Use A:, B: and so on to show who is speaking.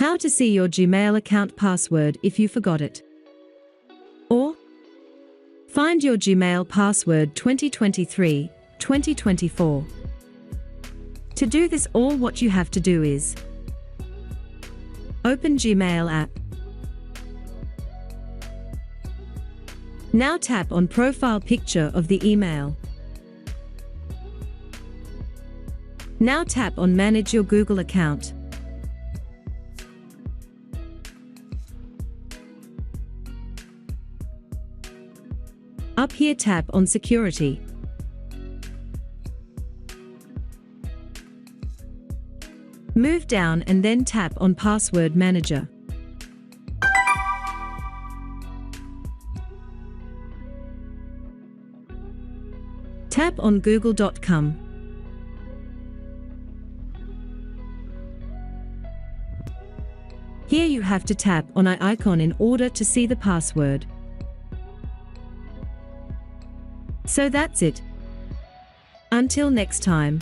A: How to see your Gmail account password if you forgot it. Or find your Gmail password 2023-2024. To do this, all what you have to do is open Gmail app. Now tap on profile picture of the email. Now tap on manage your Google account. Up here tap on security. Move down and then tap on password manager. Tap on google.com. Here you have to tap on an icon in order to see the password. So that's it. Until next time.